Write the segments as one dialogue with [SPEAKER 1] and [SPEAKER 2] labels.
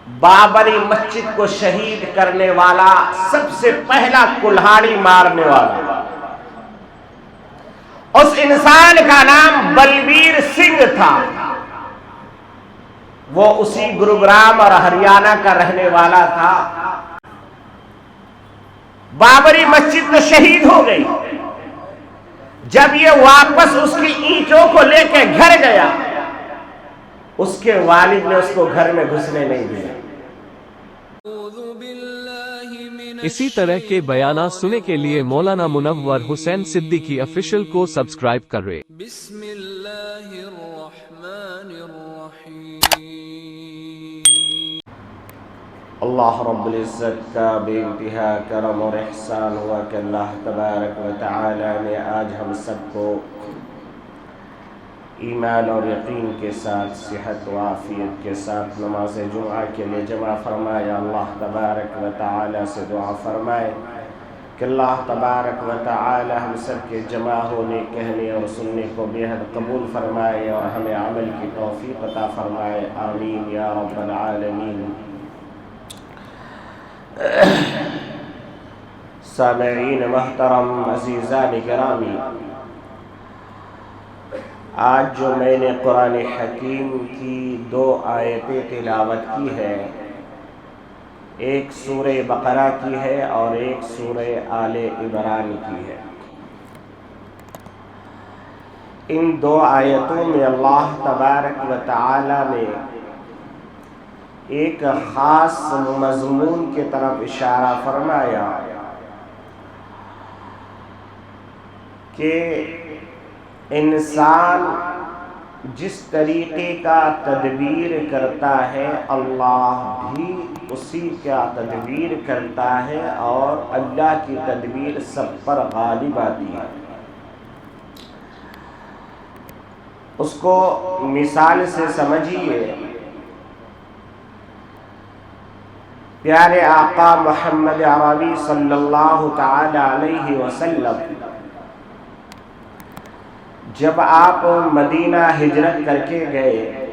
[SPEAKER 1] بابری مسجد کو شہید کرنے والا سب سے پہلا کلہاڑی مارنے والا، اس انسان کا نام بلبیر سنگھ تھا۔ وہ اسی گروگرام اور ہریانہ کا رہنے والا تھا۔ بابری مسجد تو شہید ہو گئی۔ جب یہ واپس اس کی اینٹوں کو لے کے گھر گیا، اس کے والد نے اس کو گھر میں گھسنے نہیں دیا۔
[SPEAKER 2] اسی طرح کے بیانات سننے کے لیے مولانا منور حسین صدیقی آفیشیل کو سبسکرائب کریں۔
[SPEAKER 3] بسم اللہ الرحمن الرحیم۔
[SPEAKER 1] اللہ رب العزت کا بے انتہا کرم اور احسان ہوا کہ اللہ تبارک و تعالی نے آج ہم سب کو ایمان اور یقین کے ساتھ صحت و عافیت کے ساتھ نماز جمعہ کے لیے جمع فرمایا۔ اللہ تبارک و تعالی سے دعا فرمائے کہ اللہ تبارک و تعالی ہم سب کے جمع ہونے، کہنے اور سننے کو بے حد قبول فرمائے اور ہمیں عمل کی توفیق عطا فرمائے، آمین یا رب العالمین۔ سامعین محترم، عزیزان گرامی، آج جو میں نے قرآن حکیم کی 2 آیتیں تلاوت کی ہے، ایک سورہ بقرہ کی ہے اور ایک سورہ آل عمران کی ہے۔ ان 2 آیتوں میں اللہ تبارک و تعالی نے ایک خاص مضمون کی طرف اشارہ فرمایا کہ انسان جس طریقے کا تدبیر کرتا ہے، اللہ بھی اسی کا تدبیر کرتا ہے اور اللہ کی تدبیر سب پر غالب آتی ہے۔ اس کو مثال سے سمجھیے، پیارے آقا محمد عربی صلی اللہ تعالی علیہ وسلم جب آپ مدینہ ہجرت کر کے گئے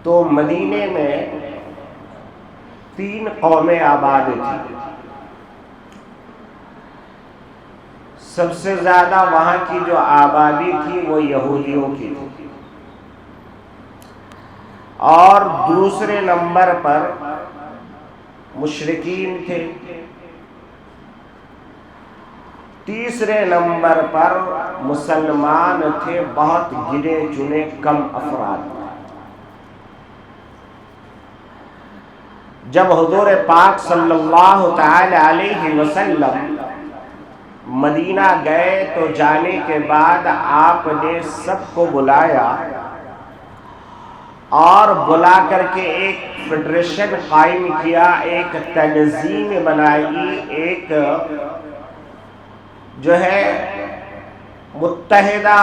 [SPEAKER 1] تو مدینے میں 3 قومیں آباد تھیں۔ سب سے زیادہ وہاں کی جو آبادی تھی وہ یہودیوں کی تھی، اور دوسرے نمبر پر مشرکین تھے، تیسرے نمبر پر مسلمان تھے، بہت گنے چنے کم افراد۔ جب حضور پاک صلی اللہ تعالی علیہ وسلم مدینہ گئے تو جانے کے بعد آپ نے سب کو بلایا اور بلا کر کے ایک فیڈریشن قائم کیا، ایک تنظیم بنائی، ایک جو ہے متحدہ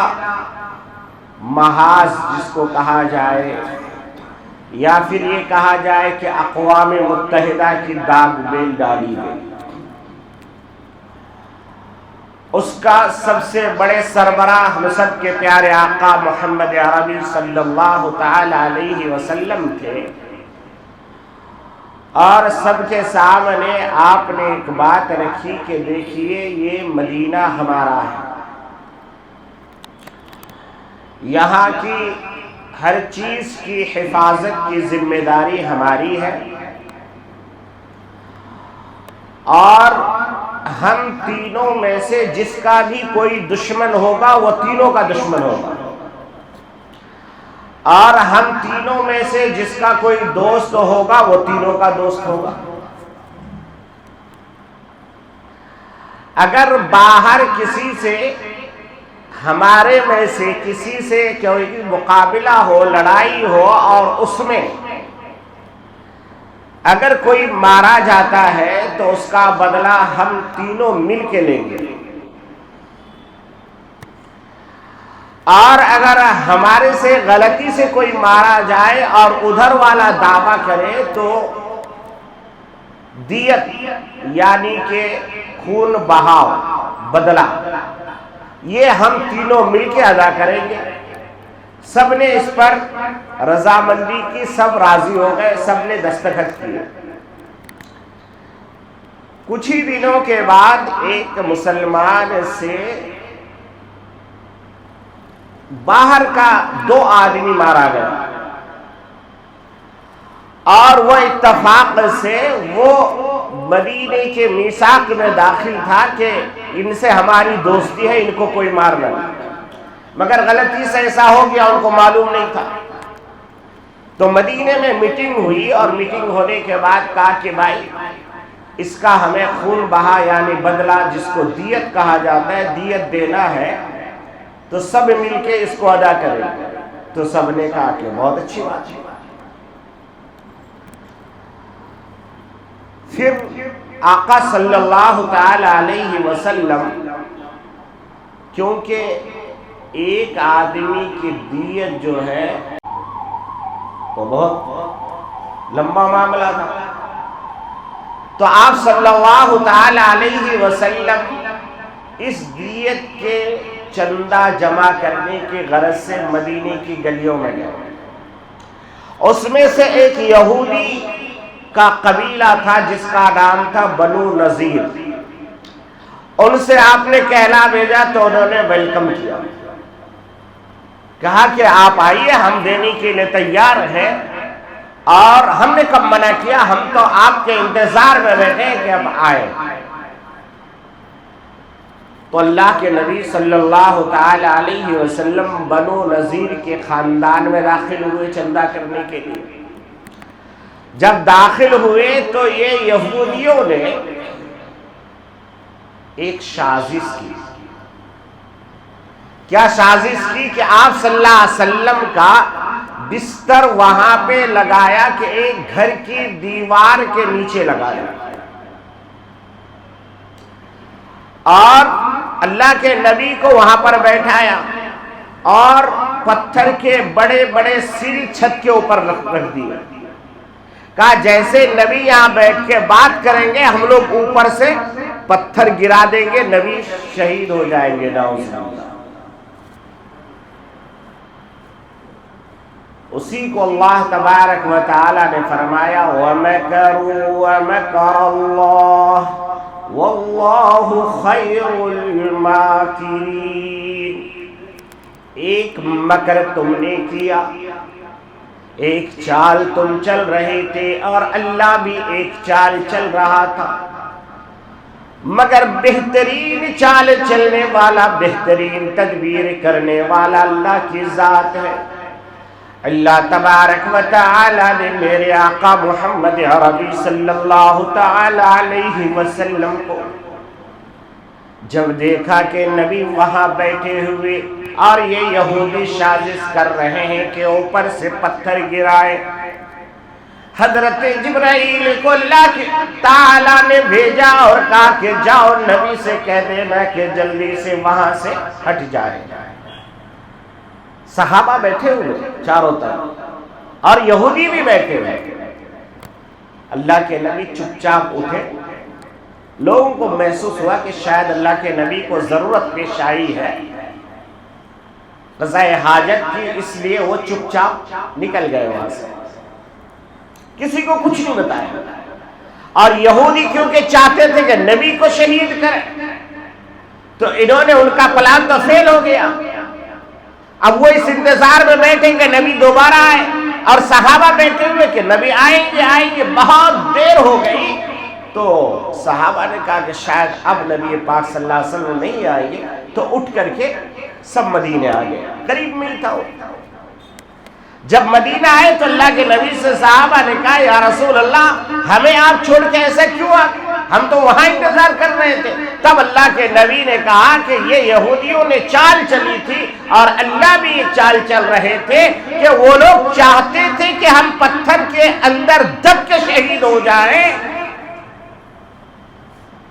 [SPEAKER 1] محاذ جس کو کہا جائے، یا پھر یہ کہا جائے کہ اقوام متحدہ کی داغ بیل ڈالی گئی۔ اس کا سب سے بڑے سربراہ ہم سب کے پیارے آقا محمد عربی صلی اللہ تعالی علیہ وسلم تھے، اور سب کے سامنے آپ نے ایک بات رکھی کہ دیکھیے یہ مدینہ ہمارا ہے، یہاں کی ہر چیز کی حفاظت کی ذمہ داری ہماری ہے، اور ہم تینوں میں سے جس کا بھی کوئی دشمن ہوگا وہ تینوں کا دشمن ہوگا، اور ہم تینوں میں سے جس کا کوئی دوست ہوگا وہ تینوں کا دوست ہوگا۔ اگر باہر کسی سے، ہمارے میں سے کسی سے کوئی مقابلہ ہو، لڑائی ہو، اور اس میں اگر کوئی مارا جاتا ہے تو اس کا بدلہ ہم تینوں مل کے لیں گے، اور اگر ہمارے سے غلطی سے کوئی مارا جائے اور ادھر والا دعویٰ کرے تو دیت یعنی کہ خون بہاؤ، بدلہ، یہ ہم تینوں مل کے ادا کریں گے۔ سب نے اس پر رضامندی کی، سب راضی ہو گئے، سب نے دستخط کیے۔ کچھ ہی دنوں کے بعد ایک مسلمان سے باہر کا 2 آدمی مارا گیا، اور وہ اتفاق سے وہ مدینے کے میثاق میں داخل تھا کہ ان سے ہماری دوستی ہے، ان کو کوئی مارنا نہیں، مگر غلطی سے ایسا ہو گیا، ان کو معلوم نہیں تھا۔ تو مدینے میں میٹنگ ہوئی، اور میٹنگ ہونے کے بعد کہا کہ بھائی اس کا ہمیں خون بہا یعنی بدلہ، جس کو دیت کہا جاتا ہے، دیت دینا ہے، تو سب مل کے اس کو ادا کریں۔ تو سب نے کہا کہ بہت اچھی بات ہے۔ پھر آقا صلی اللہ تعالی علیہ وسلم، کیونکہ ایک آدمی کی دیت جو ہے وہ بہت لمبا معاملہ تھا، تو آپ صلی اللہ تعالی علیہ وسلم اس دیت کے چندہ جمع کرنے کی غرض سے مدینے کی گلیوں میں گئے۔ اس میں سے ایک یہودی کا قبیلہ تھا جس کا نام تھا بنو نذیر، ان سے آپ نے کہلا بھیجا تو انہوں نے ویلکم کیا، کہا کہ آپ آئیے، ہم دینے کے لیے تیار ہیں۔ اور ہم نے کب منع کیا، ہم تو آپ کے انتظار میں بیٹھے کہ اب آئے۔ تو اللہ کے نبی صلی اللہ تعالی علیہ وسلم بنو نذیر کے خاندان میں داخل ہوئے چندہ کرنے کے لیے۔ جب داخل ہوئے تو یہ یہودیوں نے ایک سازش کی۔ کیا سازش کی؟ کہ آپ صلی اللہ علیہ وسلم کا بستر وہاں پہ لگایا کہ ایک گھر کی دیوار کے نیچے لگایا، اور اللہ کے نبی کو وہاں پر بیٹھایا، اور پتھر کے بڑے بڑے سر چھت کے اوپر رکھ دیے۔ کہا جیسے نبی یہاں بیٹھ کے بات کریں گے، ہم لوگ اوپر سے پتھر گرا دیں گے، نبی شہید ہو جائیں گے، نعوذ باللہ۔ اسی کو اللہ تبارک و تعالی نے فرمایا وَمَكَرُوا وَمَكَرَ اللَّهُ وَاللَّهُ خَيْرُ الْمَاكِرِينَ۔ ایک مکر تم نے کیا، ایک چال تم چل رہے تھے، اور اللہ بھی ایک چال چل رہا تھا، مگر بہترین چال چلنے والا، بہترین تدبیر کرنے والا اللہ کی ذات ہے۔ اللہ تبارک و تعالی نے میرے آقا محمد عربی صلی اللہ تعالی علیہ وسلم کو جب دیکھا کہ نبی وہاں بیٹھے ہوئے اور یہ یہودی سازش کر رہے ہیں کہ اوپر سے پتھر گرائے، حضرت جبرائیل کو اللہ تعالی نے بھیجا اور کہا کہ جاؤ نبی سے کہہ دینا کہ جلدی سے وہاں سے ہٹ جائے۔ صحابہ بیٹھے ہوئے چاروں طرف، اور یہودی بھی بیٹھے ہوئے۔ اللہ کے نبی چپ چاپ اٹھے، لوگوں کو محسوس ہوا کہ شاید اللہ کے نبی کو ضرورت پیش آئی ہے قضاء حاجت کی، اس لیے وہ چپ چاپ نکل گئے وہاں سے، کسی کو کچھ نہیں بتایا۔ اور یہودی کیونکہ چاہتے تھے کہ نبی کو شہید کریں، تو انہوں نے، ان کا پلان تو فیل ہو گیا۔ اب وہ اس انتظار میں بیٹھیں کہ نبی دوبارہ آئے، اور صحابہ بیٹھے ہوئے کہ نبی آئیں گے آئیں گے، بہت دیر ہو گئی۔ تو صحابہ نے کہا کہ شاید اب نبی پاک صلی اللہ علیہ وسلم نہیں آئیں گے، تو اٹھ کر کے سب مدینے آ گئے، قریب میل تھا وہ۔ جب مدینہ آئے تو اللہ کے نبی سے صحابہ نے کہا یا رسول اللہ، ہمیں آپ چھوڑ کے ایسا کیوں آ گئے؟ ہم تو وہاں انتظار کر رہے تھے۔ تب اللہ کے نبی نے کہا کہ یہ یہودیوں نے چال چلی تھی، اور اللہ بھی یہ چال چل رہے تھے کہ وہ لوگ چاہتے تھے کہ ہم پتھر کے اندر دب کے شہید ہو جائیں۔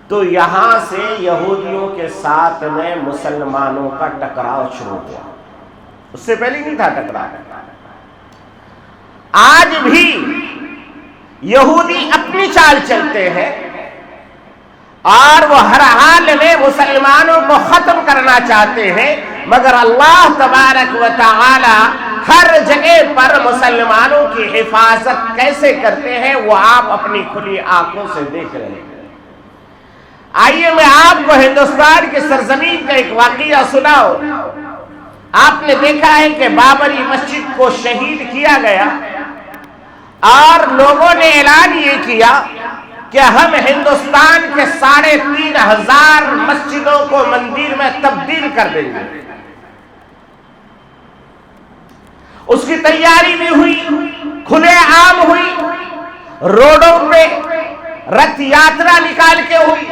[SPEAKER 1] تو یہاں سے یہودیوں کے ساتھ میں مسلمانوں کا ٹکراؤ شروع ہوا، اس سے پہلے نہیں تھا ٹکراؤ۔ آج بھی یہودی اپنی چال چلتے ہیں، اور وہ ہر حال میں مسلمانوں کو ختم کرنا چاہتے ہیں، مگر اللہ تبارک و تعالی ہر جگہ پر مسلمانوں کی حفاظت کیسے کرتے ہیں وہ آپ اپنی کھلی آنکھوں سے دیکھ رہے ہیں۔ آئیے میں آپ کو ہندوستان کی سرزمین کا ایک واقعہ سناؤ۔ آپ نے دیکھا ہے کہ بابری مسجد کو شہید کیا گیا اور لوگوں نے اعلان یہ کیا کہ ہم ہندوستان کے 3500 مسجدوں کو مندر میں تبدیل کر دیں گے۔ اس کی تیاری بھی ہوئی، کھلے عام ہوئی، روڈوں پہ رتھ یاترا نکال کے ہوئی،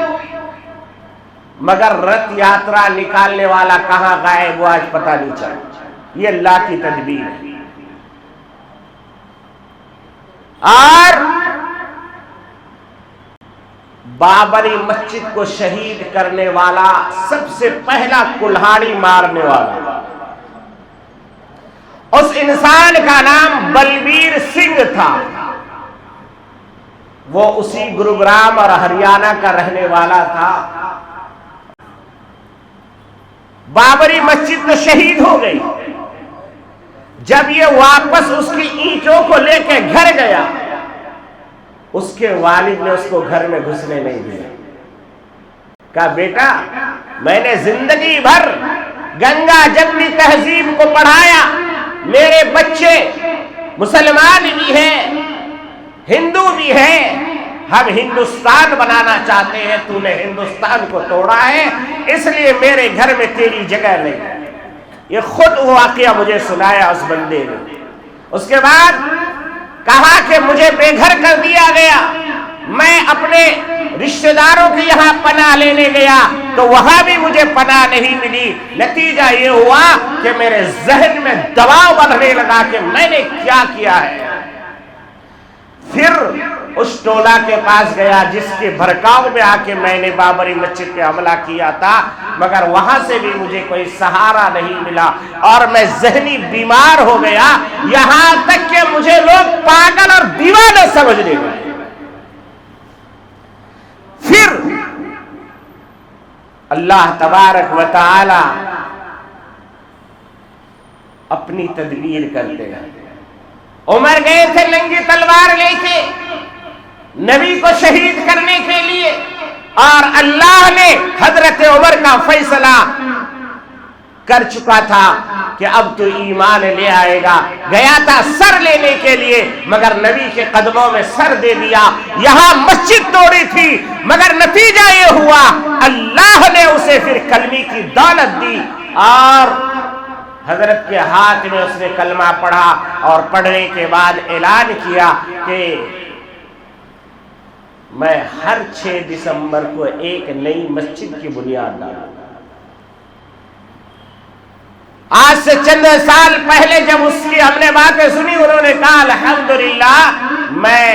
[SPEAKER 1] مگر رتھ یاترا نکالنے والا کہاں غائب ہوا آج پتہ نہیں چلا۔ یہ اللہ کی تدبیر ہے۔ اور بابری مسجد کو شہید کرنے والا سب سے پہلا کلہاڑی مارنے والا اس انسان کا نام بلبیر سنگھ تھا۔ وہ اسی گروگرام اور ہریانہ کا رہنے والا تھا۔ بابری مسجد تو شہید ہو گئی۔ جب یہ واپس اس کی اینٹوں کو لے کے گھر گیا، اس کے والد نے اس کو گھر میں گھسنے نہیں دیا۔ کہا بیٹا میں نے زندگی بھر گنگا جمنی تہذیب کو پڑھایا، میرے بچے مسلمان بھی ہیں ہندو بھی ہیں، ہم ہندوستان بنانا چاہتے ہیں، تو نے ہندوستان کو توڑا ہے، اس لیے میرے گھر میں تیری جگہ نہیں۔ یہ خود واقعہ مجھے سنایا اس بندے نے۔ اس کے بعد کہا کہ مجھے بے گھر کر دیا گیا، میں اپنے رشتہ داروں کے یہاں پناہ لینے گیا تو وہاں بھی مجھے پناہ نہیں ملی۔ نتیجہ یہ ہوا کہ میرے ذہن میں دباؤ بڑھنے لگا کہ میں نے کیا کیا ہے۔ پھر اس ٹولہ کے پاس گیا جس کے بھڑکاؤ میں آ کے میں نے بابری مسجد پہ حملہ کیا تھا، مگر وہاں سے بھی مجھے کوئی سہارا نہیں ملا اور میں ذہنی بیمار ہو گیا، یہاں تک کہ مجھے لوگ پاگل اور دیوانہ سمجھنے لگے۔ پھر اللہ تبارک و تعالی اپنی تدبیر کرتے ہیں۔ عمر گئے تھے ننگی تلوار لے کے نبی کو شہید کرنے کے لیے، اور اللہ نے حضرت عمر کا فیصلہ کر چکا تھا کہ اب تو ایمان لے آئے گا۔ گیا تھا سر لینے کے لیے مگر نبی کے قدموں میں سر دے دیا۔ یہاں مسجد توڑی تھی مگر نتیجہ یہ ہوا اللہ نے اسے پھر کلمے کی دولت دی، اور حضرت کے ہاتھ میں اس نے کلمہ پڑھا اور پڑھنے کے بعد اعلان کیا کہ میں ہر 6 دسمبر کو ایک نئی مسجد کی بنیاد ڈالوں گا۔ آج سے چند سال پہلے جب اس کی ہم نے باتیں سنی، انہوں نے کہا الحمدللہ میں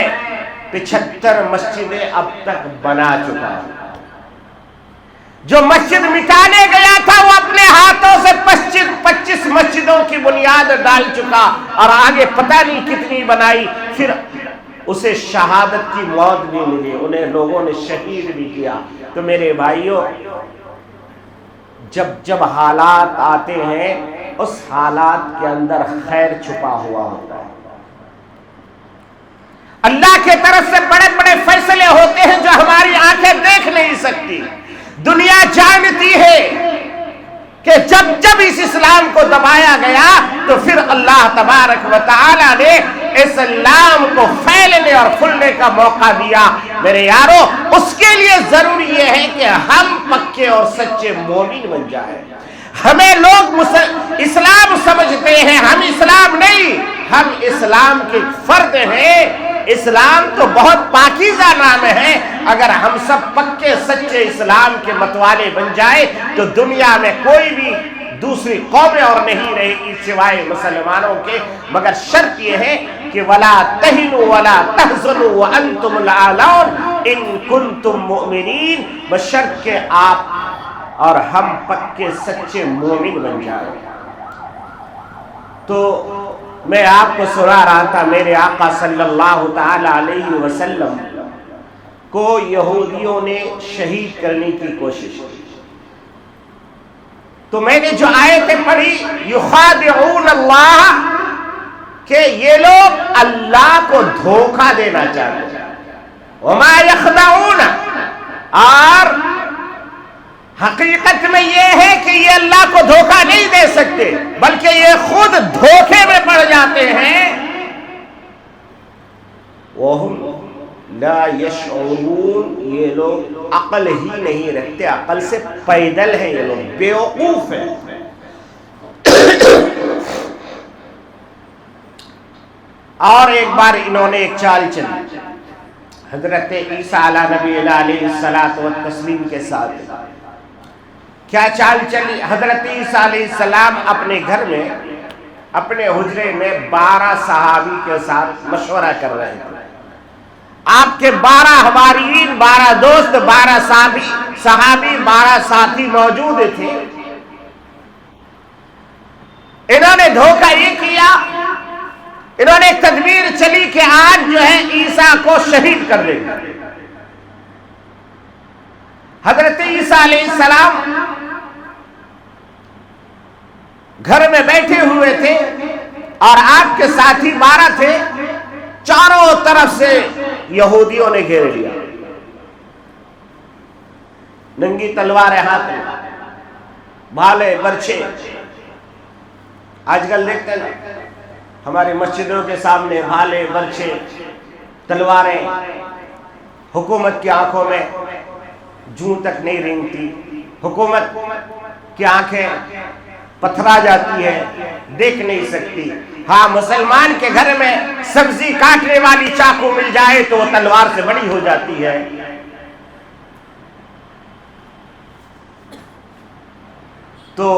[SPEAKER 1] 75 مسجدیں اب تک بنا چکا ہوں۔ جو مسجد مٹانے گیا تھا وہ اپنے ہاتھوں سے 25 مسجدوں کی بنیاد ڈال چکا، اور آگے پتہ نہیں کتنی بنائی۔ پھر اسے شہادت کی موت بھی ملی، انہیں لوگوں نے شہید بھی کیا۔ تو میرے بھائیوں، جب حالات آتے ہیں اس حالات کے اندر خیر چھپا ہوا ہوتا ہے۔ اللہ کے طرف سے بڑے بڑے فیصلے ہوتے ہیں جو ہماری آنکھیں دیکھ نہیں سکتی۔ دنیا جانتی ہے کہ جب اس اسلام کو دبایا گیا تو پھر اللہ تبارک و تعالی نے اسلام کو پھیلنے اور پھلنے کا موقع دیا۔ میرے یارو، اس کے لیے ضروری یہ ہے کہ ہم پکے اور سچے مومن بن جائیں۔ ہمیں لوگ اسلام سمجھتے ہیں، ہم اسلام نہیں، ہم اسلام کے فرد ہیں۔ اسلام تو بہت پاکیزہ نام ہے۔ اگر ہم سب پکے سچے اسلام کے متوالے بن جائے تو دنیا میں کوئی بھی دوسری قومیں اور نہیں رہے گی سوائے مسلمانوں کے، مگر شرط یہ ہے کہ وَلَا تَهِنُوا وَلَا تَحْزَنُوا وَأَنْتُمُ الْأَعْلَوْنَ إِن كُنتُم مُؤْمِنِينَ، بشرط کہ آپ اور ہم پکے سچے مومن بن جائیں۔ تو میں آپ کو سنا رہا تھا، میرے آقا صلی اللہ تعالی علیہ وسلم کو یہودیوں نے شہید کرنے کی کوشش کی۔ تو میں نے جو آیتیں پڑھی یخادعون اللہ کہ یہ لوگ اللہ کو دھوکہ دینا چاہتے ہیں، وما یخدعون، اور حقیقت میں یہ ہے کہ یہ اللہ کو دھوکہ نہیں دے سکتے بلکہ یہ خود دھوکے میں پڑ جاتے ہیں، وَهُمْ لَا يَشْعُرُونَ، یہ لوگ عقل ہی نہیں رکھتے، عقل سے پیدل ہیں، یہ لوگ بیوقوف ہیں۔ اور ایک بار انہوں نے ایک چال چلی حضرت عیسیٰ علیہ نبی علیہ السلام کے ساتھ۔ کیا چال چلی؟ حضرت عیسیٰ علیہ السلام اپنے گھر میں اپنے حجرے میں 12 صحابی کے ساتھ مشورہ کر رہے تھے۔ آپ کے 12 حواریین، 12 دوست، 12 صحابی، 12 ساتھی موجود تھے۔ انہوں نے دھوکہ یہ کیا، انہوں نے ایک تدبیر چلی کہ آج جو ہے عیسیٰ کو شہید کر دیں گے۔ حضرت عیسیٰ علیہ السلام گھر میں بیٹھے ہوئے تھے اور آپ کے ساتھی 12 تھے، چاروں طرف سے یہودیوں نے گھیر لیا، ننگی تلواریں ہاتھ میں، بھالے برچھے۔ آج کل دیکھتے ہیں ہماری مسجدوں کے سامنے بھالے برچھے تلواریں، حکومت کی آنکھوں میں جوں تک نہیں رینگتی، حکومت کی آنکھیں پتھرا جاتی ہے، دیکھ نہیں سکتی۔ ہاں مسلمان کے گھر میں سبزی کاٹنے والی چاقو مل جائے تو وہ تلوار سے بڑی ہو جاتی ہے۔ تو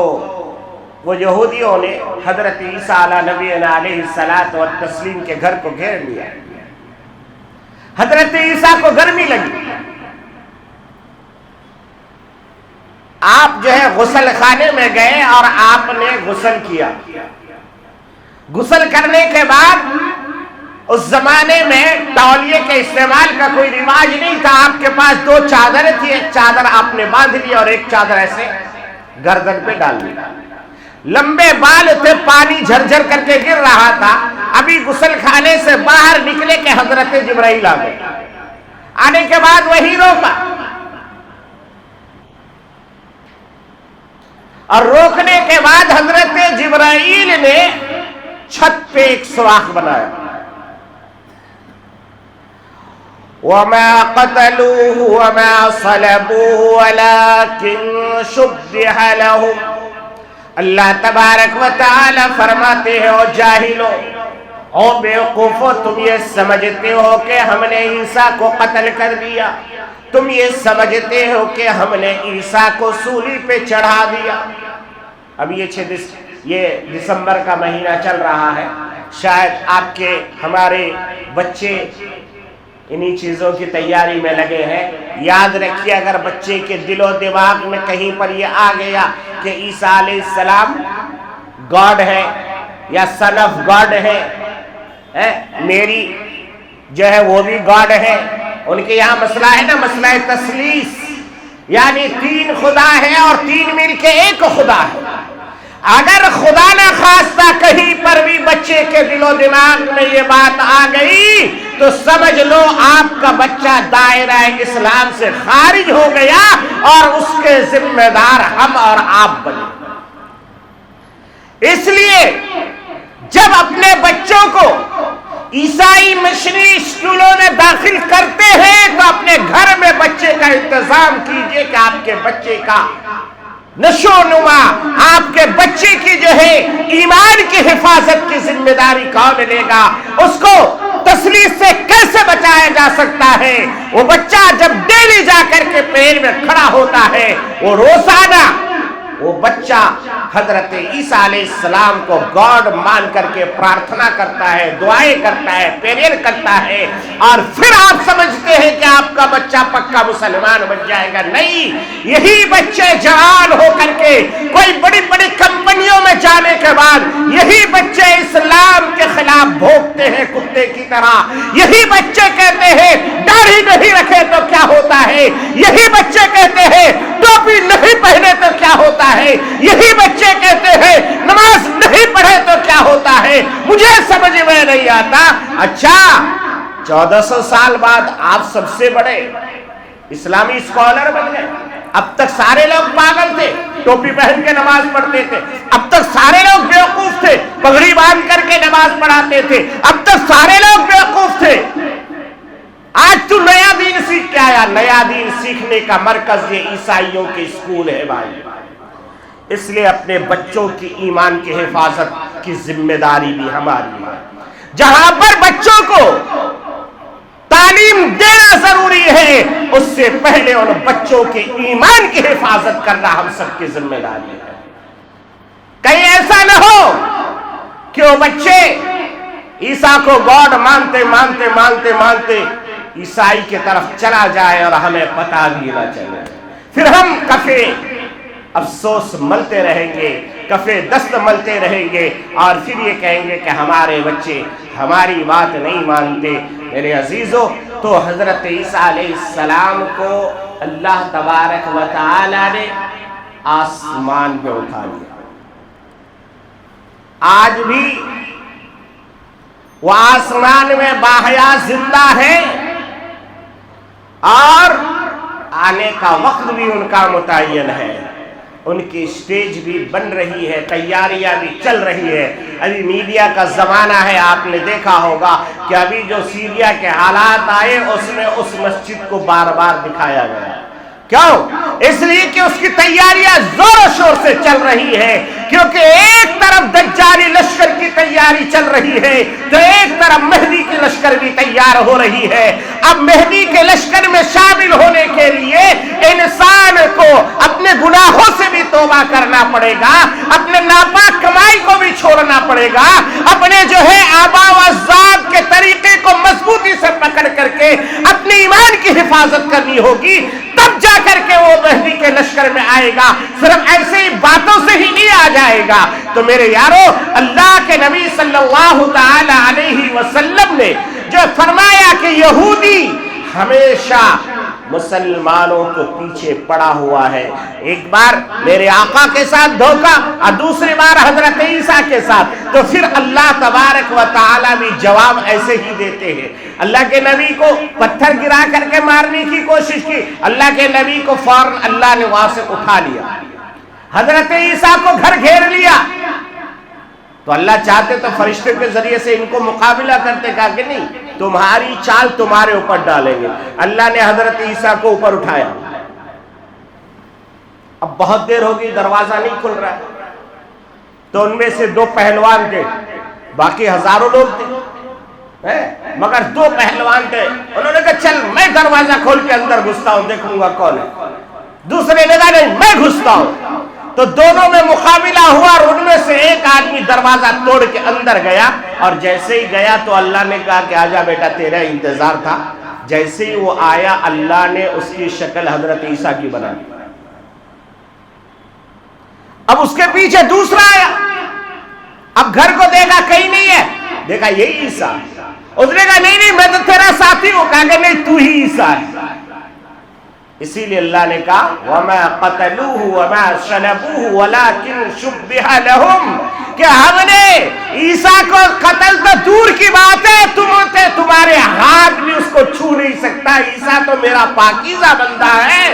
[SPEAKER 1] وہ یہودیوں نے حضرت عیسیٰ علیہ نبی علیہ السلام کے گھر کو گھیر لیا۔ حضرت عیسیٰ کو گرمی لگی، آپ جو ہے غسل خانے میں گئے اور آپ نے غسل کیا۔ غسل کرنے کے بعد اس زمانے میں تولیے کے استعمال کا کوئی رواج نہیں تھا، آپ کے پاس 2 چادریں تھی، ایک چادر آپ نے باندھ لی اور ایک چادر ایسے گردن پہ ڈال لی۔ لمبے بال تھے، پانی جھرجھر کر کے گر رہا تھا۔ ابھی غسل خانے سے باہر نکلے کہ حضرت جبرائیل آ گئے۔ آنے کے بعد وہی روکا اور روکنے کے بعد حضرت جبرائیل نے چھت پہ ایک سوراخ بنایا۔ وَمَا قَتَلُوهُ وَمَا صَلَبُوهُ وَلَكِنْ شُبِّهَ لَهُمْ۔ اللہ تبارک و تعالی فرماتے ہیں، او جاہلو، او بیوقوفو، تم یہ سمجھتے ہو کہ ہم نے عیسیٰ کو قتل کر دیا، تم یہ سمجھتے ہو کہ ہم نے عیسیٰ کو سولی پہ چڑھا دیا۔ اب یہ دسمبر کا مہینہ چل رہا ہے، شاید آپ کے ہمارے بچے انہی چیزوں کی تیاری میں لگے ہیں۔ یاد رکھیے، اگر بچے کے دل و دماغ میں کہیں پر یہ آ گیا کہ عیسیٰ علیہ السلام گاڈ ہے یا سن آف گاڈ ہے، میری جو ہے وہ بھی گاڈ ہے، ان کے یہاں مسئلہ ہے نا، مسئلہ تثلیث، یعنی 3 خدا ہے اور 3 مل کے ایک خدا ہے۔ اگر خدا نہ خواستہ کہیں پر بھی بچے کے دل و دماغ میں یہ بات آ گئی تو سمجھ لو آپ کا بچہ دائرہ اسلام سے خارج ہو گیا اور اس کے ذمہ دار ہم اور آپ بنے۔ اس لیے جب اپنے بچوں کو عیسائی مشنری اسکولوں میں داخل کرتے ہیں تو اپنے گھر میں بچے کا انتظام کیجئے کہ آپ کے بچے کا نشو و نما، آپ کے بچے کی جو ہے ایمان کی حفاظت کی ذمہ داری کون لے گا، اس کو تثلیث سے کیسے بچایا جا سکتا ہے۔ وہ بچہ جب ڈیلی جا کر کے پیر میں کھڑا ہوتا ہے، وہ روزانہ وہ بچہ حضرت عیسیٰ علیہ السلام کو گاڈ مان کر کے پرارتھنا کرتا ہے، دعائیں کرتا ہے، پریئر کرتا ہے، اور پھر آپ سمجھتے ہیں کہ آپ کا بچہ پکا مسلمان بن جائے گا۔ نہیں، یہی بچے جوان ہو کر کے کوئی بڑی بڑی کمپنی کالونیوں میں جانے کے بعد یہی بچے اسلام کے خلاف بھونکتے ہیں کتے کی طرح. یہی بچے کہتے ہیں داڑھی نہیں رکھے تو کیا ہوتا ہے. یہی بچے کہتے ہیں ٹوپی نہیں پہنے تو کیا ہوتا ہے. یہی بچے کہتے ہیں نماز نہیں پڑھے تو کیا ہوتا ہے. مجھے سمجھ میں نہیں آتا. اچھا 1400 سال بعد آپ سب سے بڑے اسلامی اسکالر بن گئے. اب تک سارے لوگ پاگل تھے, ٹوپی پہن کے نماز پڑھتے تھے. اب تک سارے لوگ بیوقوف تھے, پگڑی باندھ کر کے نماز پڑھاتے تھے. اب تک سارے لوگ بیوقوف تھے. آج تو نیا دین سیکھ کے آیا. نیا دین سیکھنے کا مرکز یہ عیسائیوں کے اسکول ہے بھائی. اس لیے اپنے بچوں کی ایمان کی حفاظت کی ذمہ داری بھی ہماری ہے. جہاں پر بچوں کو تعلیم دینا ضروری ہے, اس سے پہلے ان بچوں کے ایمان کی حفاظت کرنا ہم سب کی ذمہ داری ہے. کہیں ایسا نہ ہو کہ وہ بچے عیسیٰ کو گاڈ مانتے مانتے مانتے مانتے عیسائی کی طرف چلا جائے اور ہمیں پتہ بھی نہ چلے. پھر ہم کفے افسوس ملتے رہیں گے, کفے دست ملتے رہیں گے, اور پھر یہ کہیں گے کہ ہمارے بچے ہماری بات نہیں مانتے. میرے عزیزو, تو حضرت عیسیٰ علیہ السلام کو اللہ تبارک و تعالی نے آسمان پہ اٹھا لیا. آج بھی وہ آسمان میں باحیا زندہ ہے, اور آنے کا وقت بھی ان کا متعین ہے. ان کی اسٹیج بھی بن رہی ہے, تیاریاں بھی چل رہی ہے. ابھی میڈیا کا زمانہ ہے, آپ نے دیکھا ہوگا کہ ابھی جو سیریا کے حالات آئے اس میں اس مسجد کو بار بار دکھایا گیا. کیوں؟ اس لیے کہ اس کی تیاریاں زور و شور سے چل رہی ہے. کیونکہ ایک طرف دجالی لشکر کی تیاری چل رہی ہے تو ایک طرف مہدی کی لشکر بھی تیار ہو رہی ہے. اب مہدی کے لشکر میں شامل ہونے کے لیے انسان کو اپنے گناہوں سے بھی توبہ کرنا پڑے گا, اپنے ناپاک کمائی کو بھی چھوڑنا پڑے گا, اپنے جو ہے آباء و اجداد کے طریقے کو مضبوطی سے پکڑ کر کے اپنے ایمان کی حفاظت کرنی ہوگی. تب جا کر کے وہ مہدی کے لشکر میں آئے گا. صرف ایسے ہی باتوں سے ہی نہیں آ جائے گا. تو میرے یارو, اللہ کے نبی صلی اللہ تعالی علیہ وسلم نے جو فرمایا کہ یہودی ہمیشہ مسلمانوں کو پیچھے پڑا ہوا ہے. ایک بار میرے آقا کے ساتھ دھوکا اور دوسری بار حضرت عیسیٰ کے ساتھ, تو پھر اللہ تبارک و تعالی بھی جواب ایسے ہی دیتے ہیں. اللہ کے نبی کو پتھر گرا کر کے مارنے کی کوشش کی, اللہ کے نبی کو فوراً اللہ نے وہاں سے اٹھا لیا. حضرت عیسیٰ کو گھر گھیر لیا, تو اللہ چاہتے تو فرشتے کے ذریعے سے ان کو مقابلہ کرتے, کہا کہ نہیں, تمہاری چال تمہارے اوپر ڈالیں گے. اللہ نے حضرت عیسیٰ کو اوپر اٹھایا. اب بہت دیر ہوگی, دروازہ نہیں کھل رہا ہے. تو ان میں سے 2 پہلوان تھے, باقی ہزاروں لوگ تھے, مگر 2 پہلوان تھے. انہوں نے کہا چل میں دروازہ کھول کے اندر گھستا ہوں, دیکھوں گا کون ہے. دوسرے نے کہا نہیں میں گھستا ہوں. تو دونوں میں مقابلہ ہوا, اور ان میں سے ایک آدمی دروازہ توڑ کے اندر گیا, اور جیسے ہی گیا تو اللہ نے کہا کہ آجا بیٹا, تیرا انتظار تھا. جیسے ہی وہ آیا, اللہ نے اس کی شکل حضرت عیسیٰ کی بنا دی. اب اس کے پیچھے دوسرا آیا, اب گھر کو دیکھا کہیں نہیں ہے, دیکھا یہی عیسیٰ. اس نے کہا نہیں میں تو تیرا ساتھی ہوں. کہا کہ نہیں تو ہی عیسیٰ ہے. اسی لیے اللہ نے کہا وَمَا قَتَلُوهُ وَمَا صَلَبُوهُ وَلَكِنْ شُبِّهَ لَهُمْ, کہ ہم نے عیسیٰ کو قتل تو دور کی بات ہے, تمہارے ہاتھ بھی اس کو چھو نہیں سکتا. عیسیٰ تو میرا پاکیزہ بندہ ہے.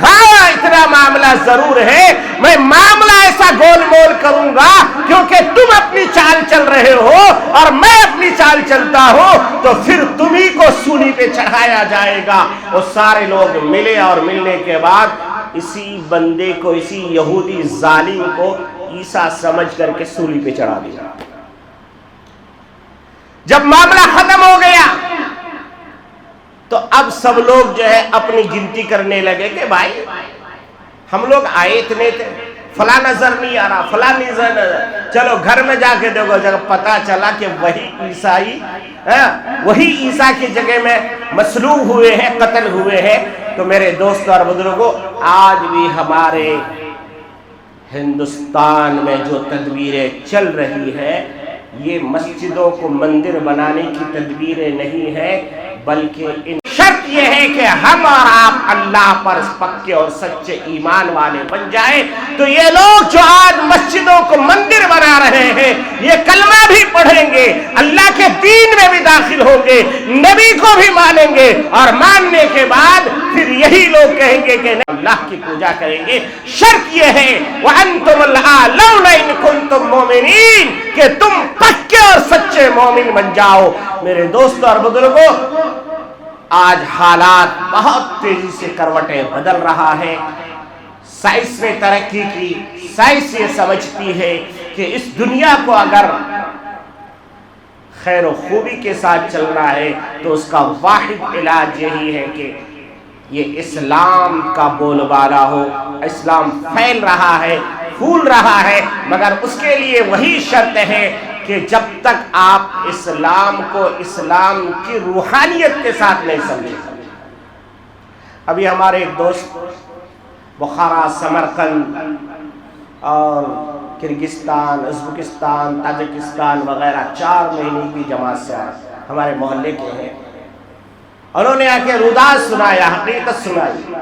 [SPEAKER 1] ہاں اتنا معاملہ ضرور ہے, میں معاملہ ایسا گول مول کروں گا کیونکہ تم اپنی چال چل رہے ہو اور میں اپنی چال چلتا ہوں, تو پھر تمہیں کو سولی پہ چڑھایا جائے گا. وہ سارے لوگ ملے, اور ملنے کے بعد اسی بندے کو, اسی یہودی ظالم کو عیسیٰ سمجھ کر کے سولی پہ چڑھا دیا. جب معاملہ ختم ہو گیا تو اب سب لوگ جو ہے اپنی گنتی کرنے لگے کہ بھائی ہم لوگ آئے اتنے تھے, فلاں نظر نہیں آ رہا, فلاں نظر, چلو گھر میں جا کے دیکھو. جب پتا چلا کہ وہی عیسائی وہی عیسیٰ کی جگہ میں مصلوب ہوئے ہیں, قتل ہوئے ہیں. تو میرے دوستوں اور بزرگوں, آج بھی ہمارے ہندوستان میں جو تدبیریں چل رہی ہے یہ مسجدوں کو مندر بنانے کی تدبیریں نہیں ہے، بلکہ شرط یہ ہے کہ ہم اور آپ اللہ پر پکے اور سچے ایمان والے بن جائیں۔ تو یہ لوگ جو آج مسجدوں کو مندر بنا رہے ہیں یہ کلمہ بھی پڑھیں گے، اللہ کے دین میں بھی داخل ہوں گے، نبی کو بھی مانیں گے، اور ماننے کے بعد پھر یہی لوگ کہیں گے کہ اللہ کی پوجا کریں گے۔ شرط یہ ہے وَأَنْتُمُ الْأَعْلَوْنَ إِن كُنتُم مُؤْمِنِينَ کہ تم پکے اور سچے مومن بن جاؤ۔ میرے دوستوں اور بزرگوں، آج حالات بہت تیزی سے کروٹیں بدل رہا ہے۔ سائنس نے ترقی کی، سائنس یہ سمجھتی ہے کہ اس دنیا کو اگر خیر و خوبی کے ساتھ چلنا ہے تو اس کا واحد علاج یہی ہے کہ یہ اسلام کا بول بالا ہو۔ اسلام پھیل رہا ہے، پھول رہا ہے، مگر اس کے لیے وہی شرط ہے کہ جب تک آپ اسلام کو اسلام کی روحانیت کے ساتھ نہیں سمجھیں۔ ابھی ہمارے ایک دوست بخارا، سمرقند اور کرگستان، ازبکستان، تاجکستان وغیرہ 4 مہینے کی جماعت سے آئے، ہمارے محلے کے ہیں۔ انہوں نے آ کے روداد سنایا، حقیقت سنائی۔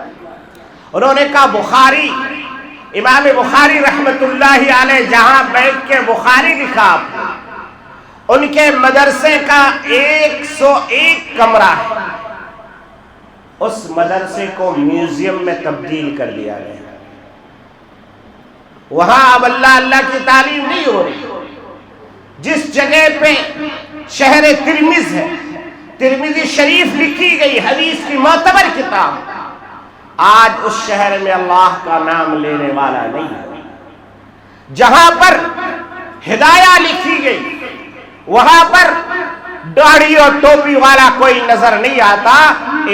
[SPEAKER 1] انہوں نے کہا بخاری، امام بخاری رحمت اللہ علیہ جہاں بیٹھ کے بخاری لکھا، ان کے مدرسے کا 101 کمرہ ہے، اس مدرسے کو میوزیم میں تبدیل کر دیا گیا۔ وہاں اب اللہ کی تعلیم نہیں ہو رہی۔ جس جگہ پہ شہر ترمذ ہے، ترمذی شریف لکھی گئی حدیث کی معتبر کتاب، آج اس شہر میں اللہ کا نام لینے والا نہیں ہے۔ جہاں پر ہدایہ لکھی گئی وہاں پر داڑھی اور ٹوپی والا کوئی نظر نہیں آتا،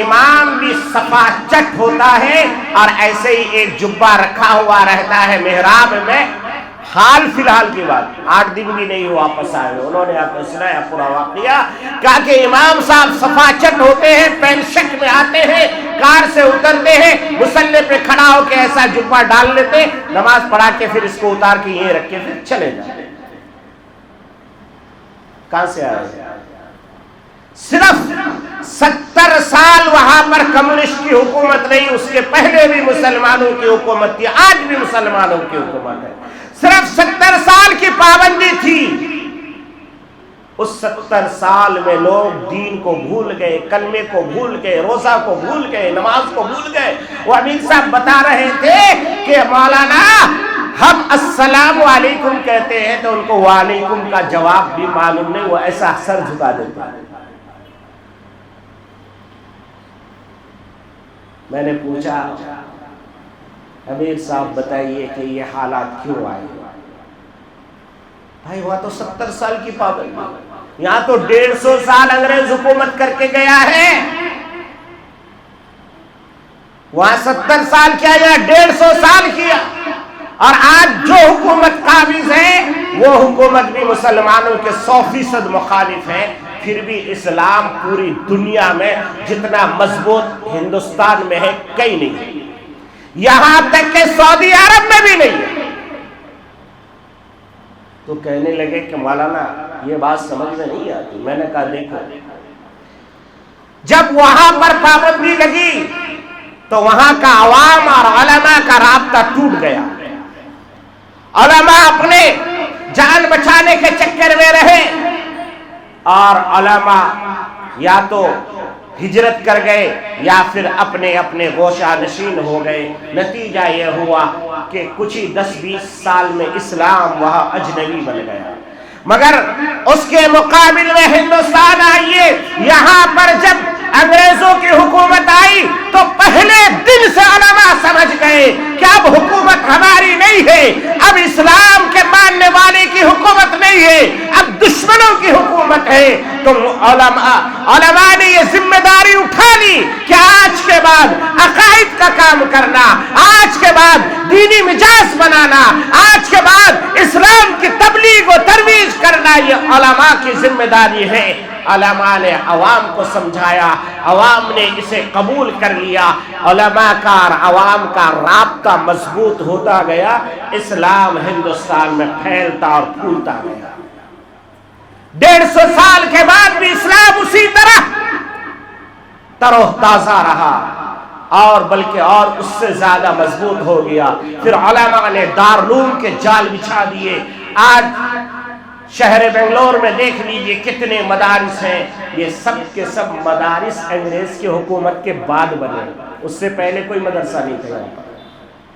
[SPEAKER 1] امام بھی صفا چٹ ہوتا ہے اور ایسے ہی ایک جبہ رکھا ہوا رہتا ہے محراب میں۔ حال فی الحال کی بات، 8 دن بھی نہیں واپس آئے، انہوں نے آپ کو سنایا پورا واقعہ، کہا کہ امام صاحب صفا چٹ ہوتے ہیں، پینٹ شرٹ میں آتے ہیں، کار سے اترتے ہیں، مصلی پہ کھڑا ہو کے ایسا جبہ ڈال لیتے، نماز پڑھا کے پھر اس کو اتار کے یہ رکھ کے پھر چلے جاتے۔ کہاں سے آئے؟ صرف 70 سال وہاں پر کمیونسٹ کی حکومت نہیں، اس کے پہلے بھی مسلمانوں کی حکومت تھی، آج بھی مسلمانوں کی حکومت ہے، صرف 70 سال کی پابندی تھی۔ اس 70 سال میں لوگ دین کو بھول گئے، کلمے کو بھول گئے، روزہ کو بھول گئے، نماز کو بھول گئے۔ وہ امین صاحب بتا رہے تھے کہ مولانا ہم السلام علیکم کہتے ہیں تو ان کو وعلیکم کا جواب بھی معلوم نہیں، وہ ایسا سر جھکا دیتے ہیں۔ میں نے پوچھا امیر صاحب بتائیے کہ یہ حالات کیوں آئے؟ بھائی وہاں تو 70 سال کی پابندی، یہاں تو 150 سال انگریز حکومت کر کے گیا ہے، وہاں 70 سال کیا یا 150 سال کیا، اور آج جو حکومت قابض ہے وہ حکومت بھی مسلمانوں کے 100% مخالف ہے۔ پھر بھی اسلام پوری دنیا میں جتنا مضبوط ہندوستان میں ہے کہیں نہیں ہے، یہاں تک کہ سعودی عرب میں بھی نہیں ہے۔ تو کہنے لگے کہ مولانا یہ بات سمجھ میں نہیں آتی۔ میں نے کہا دیکھو، جب وہاں پر پابندی لگی تو وہاں کا عوام اور علماء کا رابطہ ٹوٹ گیا، علماء اپنے جان بچانے کے چکر میں رہے اور علماء یا تو ہجرت کر گئے یا پھر اپنے اپنے گوشہ نشین ہو گئے۔ نتیجہ یہ ہوا کہ کچھ ہی 10-20 سال میں اسلام وہاں اجنبی بن گیا، مگر اس کے مقابل میں ہندوستان آئیے، یہاں پر جب انگریزوں کی حکومت آئی تو پہلے دن سے علماء سمجھ گئے کہ اب حکومت ہماری نہیں ہے، اب اسلام کے ماننے والے کی حکومت نہیں ہے، اب دشمنوں کی حکومت ہے۔ تو علماء نے یہ ذمہ داری اٹھا لی کہ آج کے بعد عقائد کا کام کرنا، آج کے بعد دینی مجاز بنانا، آج کے بعد اسلام کی تبلیغ و ترویج کرنا یہ علماء کی ذمہ داری ہے۔ علماء نے عوام کو سمجھایا، عوام نے اسے قبول کر لیا، علماء کا اور عوام کا رابطہ مضبوط ہوتا گیا، اسلام ہندوستان میں پھیلتا اور پھولتا گیا۔ 150 سال کے بعد بھی اسلام اسی طرح تروح تازہ رہا، اور بلکہ اور اس سے زیادہ مضبوط ہو گیا۔ پھر علماء نے دارالعلوم کے جال بچھا دیے۔ آج شہر بنگلور میں دیکھ لیجئے کتنے مدارس ہیں، یہ سب کے سب مدارس انگریز کی حکومت کے بعد بنے، اس سے پہلے کوئی مدرسہ نہیں تھا یہاں پر۔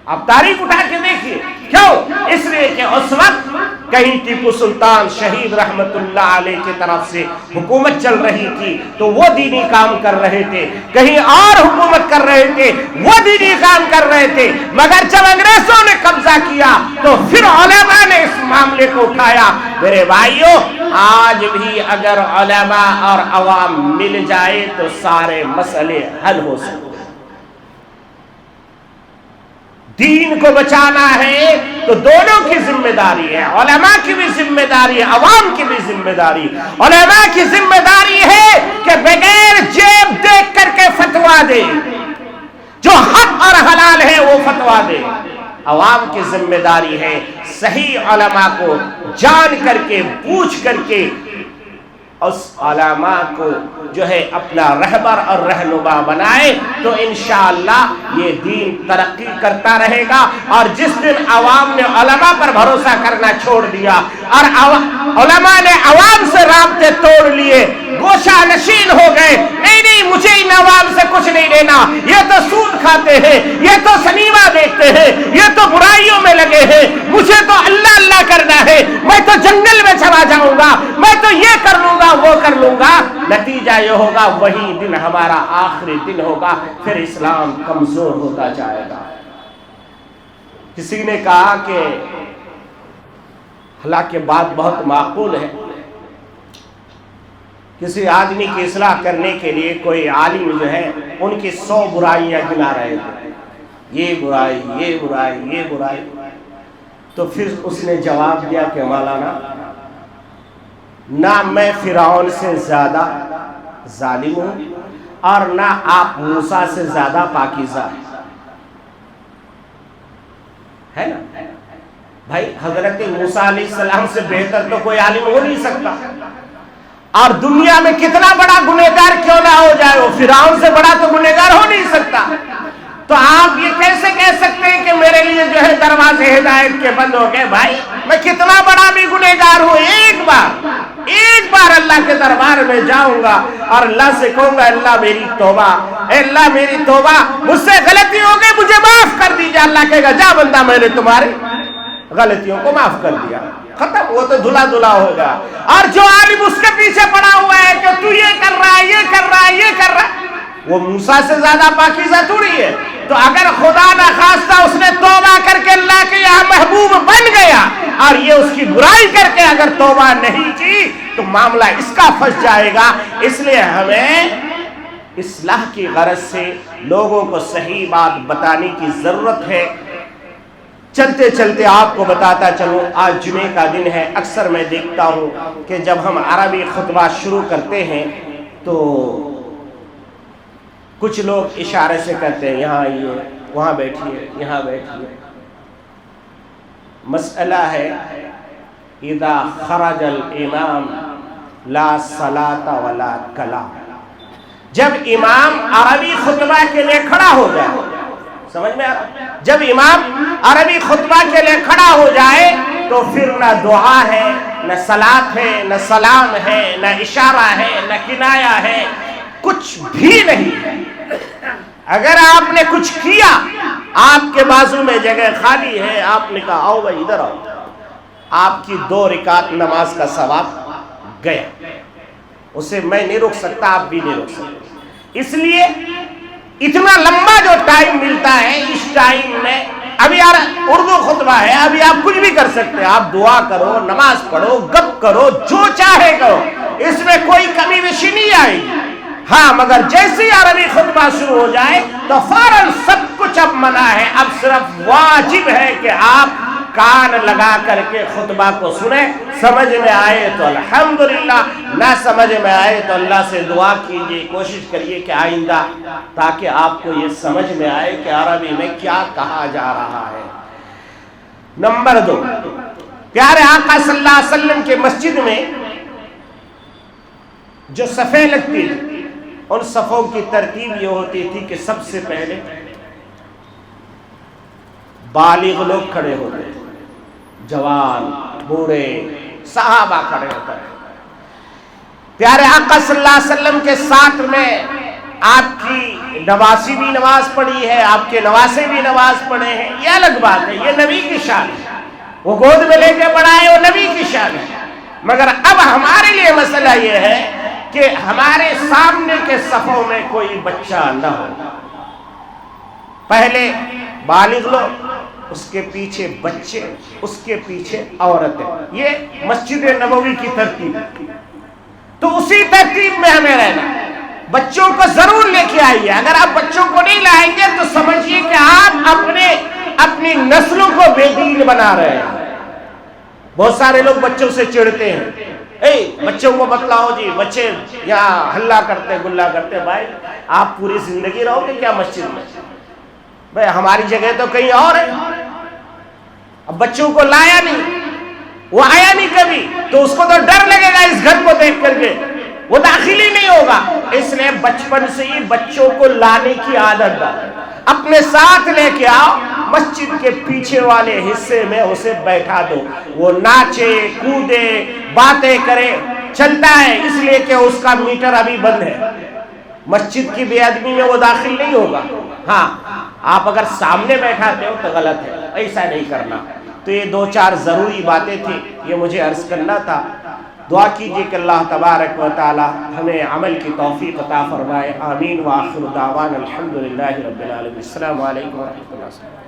[SPEAKER 1] آپ تاریخ اٹھا کے دیکھیے، کیوں؟ اس لیے کہ اس وقت کہیں ٹیپو سلطان شہید رحمت اللہ علیہ کی طرف سے حکومت چل رہی تھی تو وہ دینی کام کر رہے تھے، کہیں اور حکومت کر رہے تھے وہ دینی کام کر رہے تھے، مگر جب انگریزوں نے قبضہ کیا تو پھر علماء نے اس معاملے کو اٹھایا۔ میرے بھائیوں، آج بھی اگر علماء اور عوام مل جائے تو سارے مسئلے حل ہو سکتے۔ دین کو بچانا ہے تو دونوں کی ذمہ داری ہے، علماء کی بھی ذمہ داری ہے، عوام کی بھی ذمہ داری۔ علماء کی ذمہ داری ہے کہ بغیر جیب دیکھ کر کے فتوا دے، جو حق اور حلال ہے وہ فتوا دے۔ عوام کی ذمہ داری ہے صحیح علماء کو جان کر کے پوچھ کر کے اس علماء کو جو ہے اپنا رہبر اور رہنما بنائے، تو انشاءاللہ یہ دین ترقی کرتا رہے گا۔ اور جس دن عوام نے علماء پر بھروسہ کرنا چھوڑ دیا اور علماء نے عوام سے رابطے توڑ لیے، گوشہ نشین ہو گئے، نہیں مجھے ان عوام سے کچھ نہیں لینا، یہ تو سود کھاتے ہیں، یہ تو سنیما دیکھتے ہیں، یہ تو برائیوں میں لگے ہیں، مجھے تو اللہ اللہ کرنا ہے، میں تو جنگل میں چلا جاؤں گا، میں تو یہ کر لوں گا وہ کر لوں گا، نتیجہ یہ ہوگا وہی دن ہمارا آخری دن ہوگا، پھر اسلام کمزور ہوتا جائے گا۔ کسی نے کہا کہ حالانکہ بات بہت معقول ہے، کسی آدمی کی اصلاح کرنے کے لیے کوئی عالم جو ہے ان کی 100 برائیاں گنا رہے تھے، یہ برائی یہ برائی یہ برائی، تو پھر اس نے جواب دیا کہ مولانا، نہ میں فرعون سے زیادہ ظالم ہوں اور نہ آپ موسیٰ سے زیادہ پاکیزہ ہے نا بھائی، حضرت موسیٰ علیہ السلام سے بہتر تو کوئی عالم ہو نہیں سکتا، اور دنیا میں کتنا بڑا گنہگار کیوں نہ ہو جائے، وہ فرعون سے بڑا تو گنہگار ہو نہیں سکتا۔ تو آپ یہ کیسے کہہ سکتے ہیں کہ میرے لیے جو ہے دروازے ہدایت کے بند ہو گئے؟ بھائی میں کتنا بڑا بھی گنہگار ہوں، ایک بار اللہ کے دربار میں جاؤں گا اور اللہ سے کہوں گا اللہ میری توبہ، اے اللہ میری توبہ، مجھ سے غلطی ہو گئی مجھے معاف کر دیجیے، اللہ کہے گا جا بندہ میں نے تمہاری غلطیوں کو معاف کر دیا، ختم، وہ تو دھلا دھلا ہوگا۔ اور جو عالم اس کے پیچھے پڑا ہوا ہے کہ تو یہ کر رہا ہے یہ کر رہا ہے یہ کر رہا ہے، وہ موسیٰ سے زیادہ پاکیزہ تھوڑی ہے۔ تو اگر خدا نخواستہ اس نے توبہ کر کے اللہ کے یہاں محبوب بن گیا اور یہ اس کی برائی کر کے اگر توبہ نہیں کی تو معاملہ اس کا پھنس جائے گا۔ اس لیے ہمیں اصلاح کی غرض سے لوگوں کو صحیح بات بتانے کی ضرورت ہے۔ چلتے چلتے آپ کو بتاتا چلوں، آج جمعے کا دن ہے، اکثر میں دیکھتا ہوں کہ جب ہم عربی خطبہ شروع کرتے ہیں تو کچھ لوگ اشارے سے کہتے ہیں یہاں آئیے، وہاں بیٹھیے، یہاں بیٹھیے۔ مسئلہ ہے اذا خرج الامام لا صلاة ولا کلام، جب امام عربی خطبہ کے لیے کھڑا ہو جائے، سمجھ میں آ رہا؟ جب امام عربی خطبہ کے لیے کھڑا ہو جائے تو پھر نہ دعا ہے، نہ صلاۃ ہے، نہ سلام ہے، نہ اشارہ ہے، نہ کنایا ہے، کچھ بھی نہیں ہے۔ اگر آپ نے کچھ کیا، آپ کے بازو میں جگہ خالی ہے، آپ نے کہا آؤ بھائی ادھر آؤ، آپ کی 2 رکعت نماز کا ثواب گیا، اسے میں نہیں روک سکتا، آپ بھی نہیں روک سکتے۔ اس لیے اتنا لمبا جو ٹائم ملتا ہے، اس ٹائم میں ابھی یار اردو خطبہ ہے، ابھی آپ کچھ بھی کر سکتے ہیں، آپ دعا کرو، نماز پڑھو، گپ کرو، جو چاہے کرو، اس میں کوئی کمی بیشی نہیں آئے گی۔ ہاں مگر جیسے ہی عربی خطبہ شروع ہو جائے تو فوراً سب کچھ اب منع ہے، اب صرف واجب ہے کہ آپ کان لگا کر کے خطبہ کو سنیں، سمجھ میں آئے تو الحمدللہ، نہ سمجھ میں آئے تو اللہ سے دعا کیجیے، کوشش کریے کہ آئندہ تاکہ آپ کو یہ سمجھ میں آئے کہ عربی میں کیا کہا جا رہا ہے۔ نمبر 2، پیارے آقا صلی اللہ علیہ وسلم کے مسجد میں جو صفیں لگتی تھی، ان صفوں کی ترتیب یہ ہوتی تھی کہ سب سے پہلے بالغ لوگ کھڑے ہوتے ہیں، جوان، بوڑھے، صحابہ کھڑے ہوتے ہیں۔ پیارے آقا صلی اللہ علیہ وسلم کے ساتھ میں آپ کی نواسی بھی نماز پڑھی ہے، آپ کے نواسے بھی نماز پڑھے ہیں، یہ الگ بات ہے، یہ نبی کی شان ہے، وہ گود میں لے کے پڑھائے وہ نبی کی شان ہے۔ مگر اب ہمارے لیے مسئلہ یہ ہے کہ ہمارے سامنے کے صفوں میں کوئی بچہ نہ ہو، پہلے بالغ لوگ، اس کے پیچھے بچے، اس کے پیچھے عورتیں، یہ مسجد نبوی کی ترتیب، تو اسی ترتیب میں ہمیں رہنا۔ بچوں کو ضرور لے کے آئیے، اگر آپ بچوں کو نہیں لائیں گے تو سمجھیے کہ آپ اپنی نسلوں کو بے دین بنا رہے ہیں۔ بہت سارے لوگ بچوں سے چڑھتے ہیں، بچوں کو بتلاؤ جی، بچے یہاں ہلہ کرتے گلا کرتے۔ بھائی آپ پوری زندگی رہو گے کیا مسجد میں؟ بھائی ہماری جگہ تو کہیں اور ہے۔ اب بچوں کو لایا نہیں، وہ آیا نہیں کبھی، تو اس کو تو ڈر لگے گا اس گھر کو دیکھ کر کے، وہ داخل ہی نہیں ہوگا۔ اس لیے بچپن سے ہی بچوں کو لانے کی عادت ڈالو، اپنے ساتھ لے کے آؤ، مسجد کے پیچھے والے حصے میں اسے بیٹھا دو، وہ ناچے کودے باتیں کرے، چلتا ہے، اس لیے کہ اس کا میٹر ابھی بند ہے، مسجد کی بے ادبی میں وہ داخل نہیں ہوگا۔ ہاں آپ اگر سامنے بیٹھاتے ہو تو غلط ہے، ایسا نہیں کرنا۔ تو یہ 2-4 ضروری باتیں تھیں، یہ مجھے عرض کرنا تھا۔ دعا کیجئے کہ اللہ تبارک و تعالی ہمیں عمل کی توفیق عطا فرمائے۔ آمین۔ وآخر دعوانا الحمدللہ رب العالمین۔ السلام علیکم ورحمۃ اللہ۔